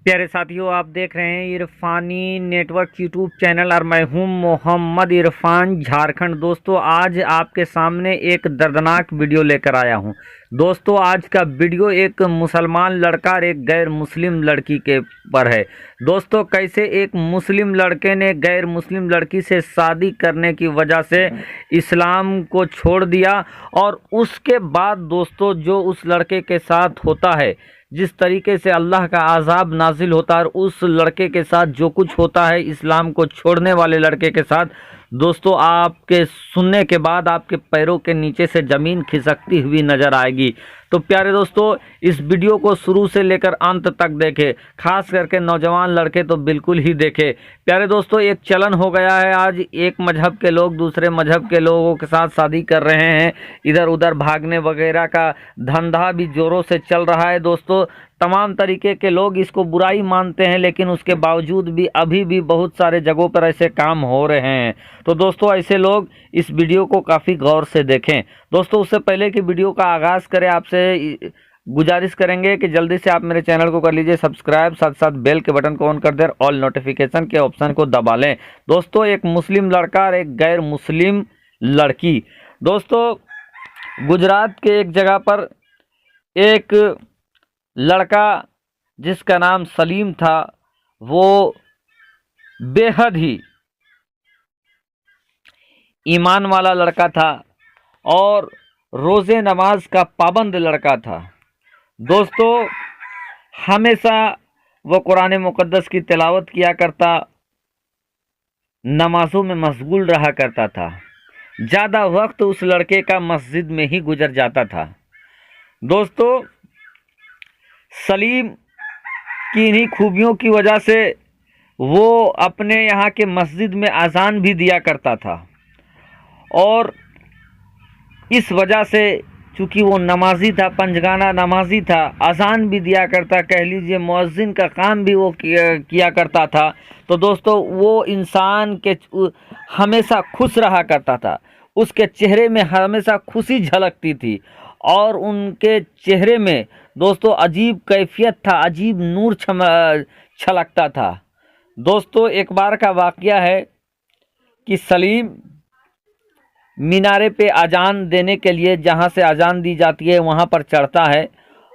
प्यारे साथियों, आप देख रहे हैं इरफानी नेटवर्क यूट्यूब चैनल और मैं हूं मोहम्मद इरफान झारखंड। दोस्तों, आज आपके सामने एक दर्दनाक वीडियो लेकर आया हूं। दोस्तों, आज का वीडियो एक मुसलमान लड़का और एक गैर मुस्लिम लड़की के पर है। दोस्तों, कैसे एक मुस्लिम लड़के ने गैर मुस्लिम लड़की से शादी करने की वजह से इस्लाम को छोड़ दिया और उसके बाद दोस्तों जो उस लड़के के साथ होता है, जिस तरीके से अल्लाह का अज़ाब नाजिल होता है और उस लड़के के साथ जो कुछ होता है इस्लाम को छोड़ने वाले लड़के के साथ, दोस्तों आपके सुनने के बाद आपके पैरों के नीचे से ज़मीन खिसकती हुई नज़र आएगी। तो प्यारे दोस्तों, इस वीडियो को शुरू से लेकर अंत तक देखें, खास करके नौजवान लड़के तो बिल्कुल ही देखें। प्यारे दोस्तों, एक चलन हो गया है, आज एक मजहब के लोग दूसरे मजहब के लोगों के साथ शादी कर रहे हैं। इधर उधर भागने वगैरह का धंधा भी ज़ोरों से चल रहा है। दोस्तों, तमाम तरीके के लोग इसको बुराई मानते हैं, लेकिन उसके बावजूद भी अभी भी बहुत सारे जगहों पर ऐसे काम हो रहे हैं। तो दोस्तों, ऐसे लोग इस वीडियो को काफ़ी गौर से देखें। दोस्तों, उससे पहले कि वीडियो का आगाज़ करें, आपसे गुजारिश करेंगे कि जल्दी से आप मेरे चैनल को कर लीजिए सब्सक्राइब, साथ साथ बेल के बटन को ऑन कर दें, ऑल नोटिफिकेशन के ऑप्शन को दबा लें। दोस्तों, एक मुस्लिम लड़का और एक गैर मुस्लिम लड़की। दोस्तों, गुजरात के एक जगह पर एक लड़का जिसका नाम सलीम था, वो बेहद ही ईमान वाला लड़का था और रोज़े नमाज का पाबंद लड़का था। दोस्तों, हमेशा वो कुरान मुक़द्दस की तिलावत किया करता, नमाज़ों में मशगूल रहा करता था। ज़्यादा वक्त उस लड़के का मस्जिद में ही गुजर जाता था। दोस्तों, सलीम की इन्हीं खूबियों की वजह से वो अपने यहाँ के मस्जिद में अज़ान भी दिया करता था और इस वजह से चूँकि वो नमाजी था, पंजगाना नमाजी था, अज़ान भी दिया करता, कह लीजिए मुअज्जिन का काम भी वो किया करता था। तो दोस्तों, वो इंसान के हमेशा खुश रहा करता था, उसके चेहरे में हमेशा खुशी झलकती थी और उनके चेहरे में दोस्तों अजीब कैफियत था, अजीब नूर छलकता था। दोस्तों, एक बार का वाक़या है कि सलीम मीनारे पे अजान देने के लिए, जहाँ से अजान दी जाती है वहाँ पर चढ़ता है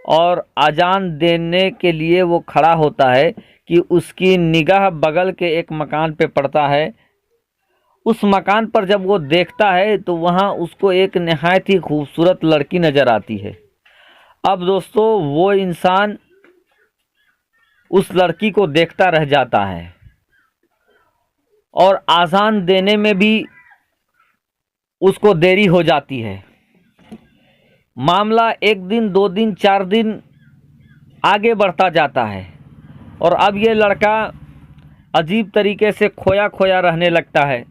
और अजान देने के लिए वो खड़ा होता है कि उसकी निगाह बगल के एक मकान पे पड़ता है। उस मकान पर जब वो देखता है तो वहाँ उसको एक नहायत ही खूबसूरत लड़की नज़र आती है। अब दोस्तों, वो इंसान उस लड़की को देखता रह जाता है और आज़ान देने में भी उसको देरी हो जाती है। मामला एक दिन, दो दिन, चार दिन आगे बढ़ता जाता है और अब ये लड़का अजीब तरीके से खोया खोया रहने लगता है,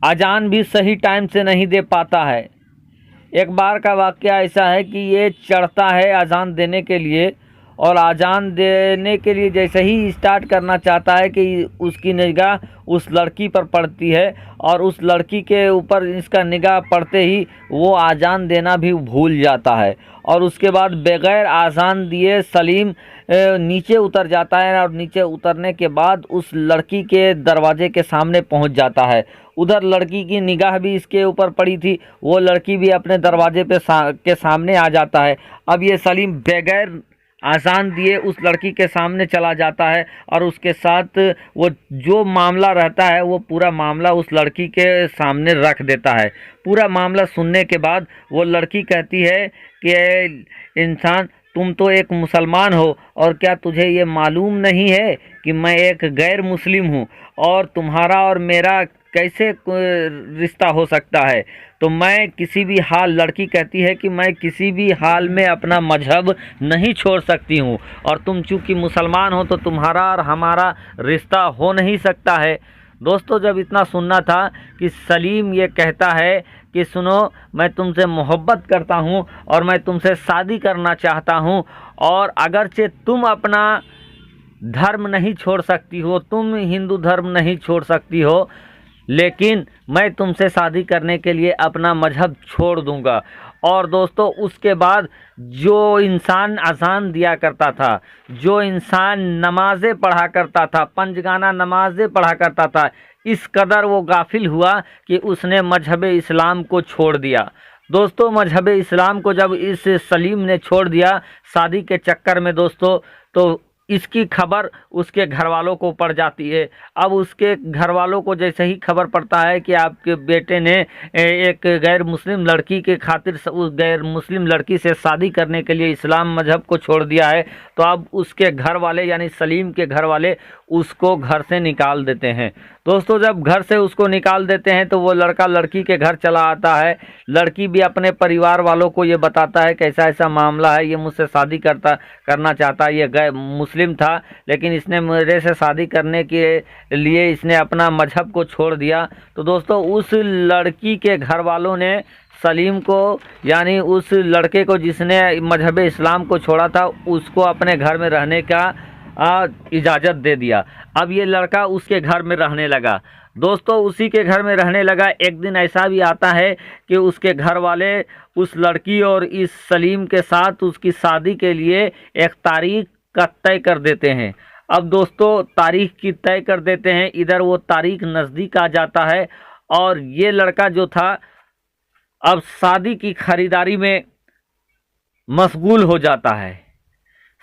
अजान भी सही टाइम से नहीं दे पाता है। एक बार का वाक़या ऐसा है कि ये चढ़ता है अजान देने के लिए और अजान देने के लिए जैसे ही स्टार्ट करना चाहता है कि उसकी निगाह उस लड़की पर पड़ती है और उस लड़की के ऊपर इसका निगाह पड़ते ही वो अजान देना भी भूल जाता है और उसके बाद बग़ैर अजान दिए सलीम नीचे उतर जाता है और नीचे उतरने के बाद उस लड़की के दरवाजे के सामने पहुंच जाता है। उधर लड़की की निगाह भी इसके ऊपर पड़ी थी, वो लड़की भी अपने दरवाजे पे के सामने आ जाता है। अब ये सलीम बग़ैर आज़ान दिए उस लड़की के सामने चला जाता है और उसके साथ वो जो मामला रहता है वो पूरा मामला उस लड़की के सामने रख देता है। पूरा मामला सुनने के बाद वो लड़की कहती है कि इंसान, तुम तो एक मुसलमान हो और क्या तुझे ये मालूम नहीं है कि मैं एक गैर मुस्लिम हूँ और तुम्हारा और मेरा कैसे रिश्ता हो सकता है। तो मैं किसी भी हाल, लड़की कहती है कि मैं किसी भी हाल में अपना मजहब नहीं छोड़ सकती हूँ और तुम चूँकि मुसलमान हो तो तुम्हारा और हमारा रिश्ता हो नहीं सकता है। दोस्तों, जब इतना सुनना था कि सलीम ये कहता है कि सुनो, मैं तुमसे मोहब्बत करता हूँ और मैं तुमसे शादी करना चाहता हूँ और अगरचे तुम अपना धर्म नहीं छोड़ सकती हो, तुम हिंदू धर्म नहीं छोड़ सकती हो, लेकिन मैं तुमसे शादी करने के लिए अपना मजहब छोड़ दूंगा और दोस्तों उसके बाद जो इंसान अजान दिया करता था, जो इंसान नमाज़ें पढ़ा करता था, पंजगाना नमाज़ें पढ़ा करता था, इस कदर वो गाफिल हुआ कि उसने मजहब इस्लाम को छोड़ दिया। दोस्तों मजहब इस्लाम को जब इस सलीम ने छोड़ दिया शादी के चक्कर में दोस्तों, तो इसकी खबर उसके घर वालों को पड़ जाती है। अब उसके घर वालों को जैसे ही खबर पड़ता है कि आपके बेटे ने एक गैर मुस्लिम लड़की के खातिर उस गैर मुस्लिम लड़की से शादी करने के लिए इस्लाम मजहब को छोड़ दिया है, तो अब उसके घर वाले यानी सलीम के घर वाले उसको घर से निकाल देते हैं। दोस्तों जब घर से उसको निकाल देते हैं तो वो लड़का लड़की के घर चला आता है। लड़की भी अपने परिवार वालों को ये बताता है कि ऐसा ऐसा मामला है, ये मुझसे शादी करना चाहता है। ये गैर मुस्लिम था लेकिन इसने मेरे से शादी करने के लिए इसने अपना मजहब को छोड़ दिया। तो दोस्तों उस लड़की के घर वालों ने सलीम को यानी उस लड़के को जिसने मजहब इस्लाम को छोड़ा था उसको अपने घर में रहने का इजाज़त दे दिया। अब ये लड़का उसके घर में रहने लगा। दोस्तों उसी के घर में रहने लगा। एक दिन ऐसा भी आता है कि उसके घर वाले उस लड़की और इस सलीम के साथ उसकी शादी के लिए एक तारीख का तय कर देते हैं। अब दोस्तों तारीख की तय कर देते हैं, इधर वो तारीख नज़दीक आ जाता है और ये लड़का जो था अब शादी की खरीदारी में मशगूल हो जाता है।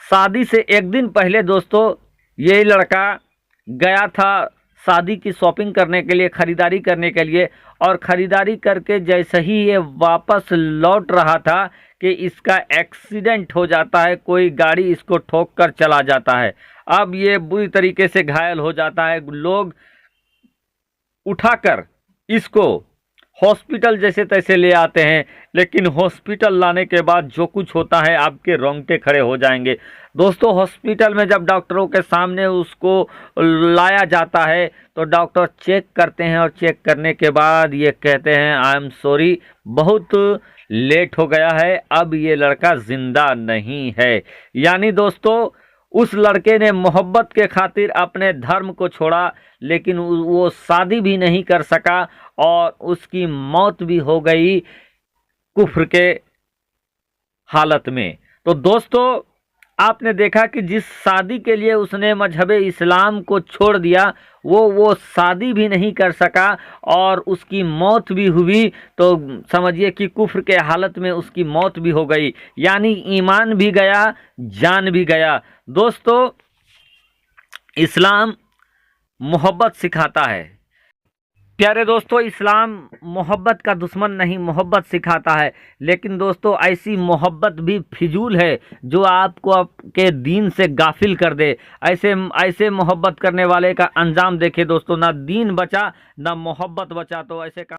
शादी से एक दिन पहले दोस्तों ये लड़का गया था शादी की शॉपिंग करने के लिए, ख़रीदारी करने के लिए, और ख़रीदारी करके जैसे ही ये वापस लौट रहा था कि इसका एक्सीडेंट हो जाता है, कोई गाड़ी इसको ठोक कर चला जाता है। अब ये बुरी तरीके से घायल हो जाता है। लोग उठाकर इसको हॉस्पिटल जैसे तैसे ले आते हैं, लेकिन हॉस्पिटल लाने के बाद जो कुछ होता है आपके रोंगटे खड़े हो जाएंगे। दोस्तों हॉस्पिटल में जब डॉक्टरों के सामने उसको लाया जाता है तो डॉक्टर चेक करते हैं और चेक करने के बाद ये कहते हैं आई एम सॉरी, बहुत लेट हो गया है, अब ये लड़का ज़िंदा नहीं है। यानी दोस्तों उस लड़के ने मोहब्बत के खातिर अपने धर्म को छोड़ा, लेकिन वो शादी भी नहीं कर सका और उसकी मौत भी हो गई कुफ्र के हालत में। तो दोस्तों आपने देखा कि जिस शादी के लिए उसने मजहब इस्लाम को छोड़ दिया वो शादी भी नहीं कर सका और उसकी मौत भी हुई। तो समझिए कि कुफ्र के हालत में उसकी मौत भी हो गई, यानी ईमान भी गया, जान भी गया। दोस्तों इस्लाम मोहब्बत सिखाता है। प्यारे दोस्तों इस्लाम मोहब्बत का दुश्मन नहीं, मोहब्बत सिखाता है। लेकिन दोस्तों ऐसी मोहब्बत भी फिजूल है जो आपको आपके दीन से गाफिल कर दे। ऐसे मोहब्बत करने वाले का अंजाम देखे दोस्तों, ना दीन बचा ना मोहब्बत बचा। तो ऐसे काम